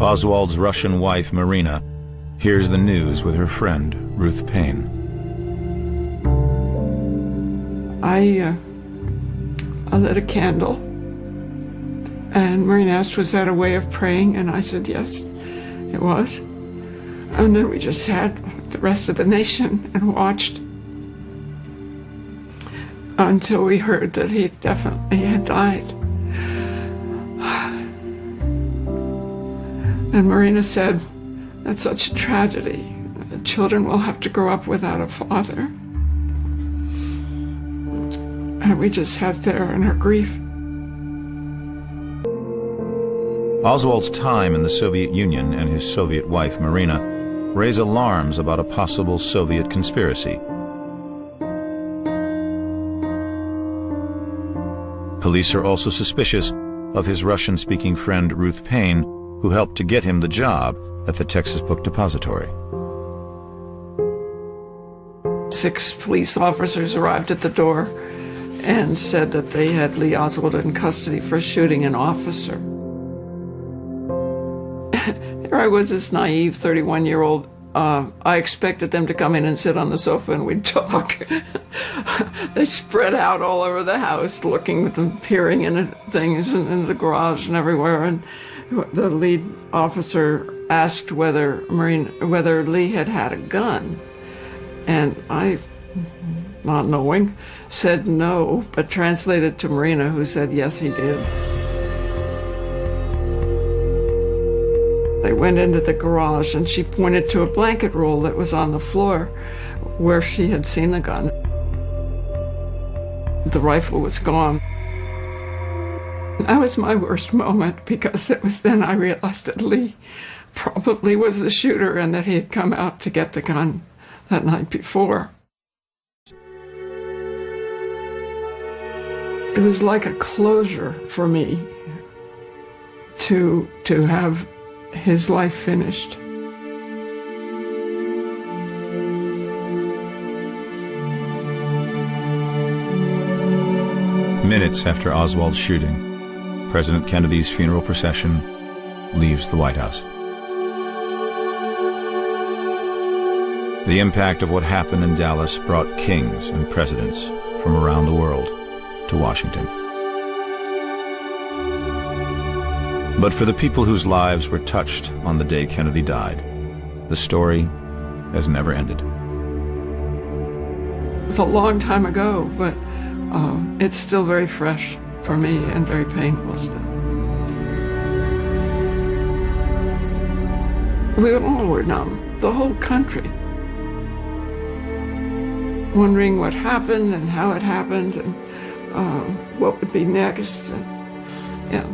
Oswald's Russian wife, Marina, hears the news with her friend, Ruth Paine. I lit a candle, and Marina asked, was that a way of praying? And I said, yes, it was. And then we just sat, the rest of the nation, and watched until we heard that he definitely had died. And Marina said, that's such a tragedy. The children will have to grow up without a father. And we just sat there in our grief. Oswald's time in the Soviet Union and his Soviet wife, Marina, raise alarms about a possible Soviet conspiracy. Police are also suspicious of his Russian-speaking friend Ruth Paine, who helped to get him the job at the Texas Book Depository. 6 police officers arrived at the door and said that they had Lee Oswald in custody for shooting an officer. Here I was, this naive 31-year-old. I expected them to come in and sit on the sofa and we'd talk. They spread out all over the house, looking with them, peering in at things and in the garage and everywhere. And the lead officer asked whether Lee had had a gun. And I, not knowing, said no, but translated to Marina, who said yes, he did. They went into the garage and she pointed to a blanket roll that was on the floor where she had seen the gun. The rifle was gone. That was my worst moment, because it was then I realized that Lee probably was the shooter and that he had come out to get the gun that night before. It was like a closure for me to have his life finished. Minutes after Oswald's shooting, President Kennedy's funeral procession leaves the White House. The impact of what happened in Dallas brought kings and presidents from around the world to Washington. But for the people whose lives were touched on the day Kennedy died, the story has never ended. It was a long time ago, but it's still very fresh for me and very painful still. We all were numb, the whole country, wondering what happened and how it happened and what would be next. And, yeah.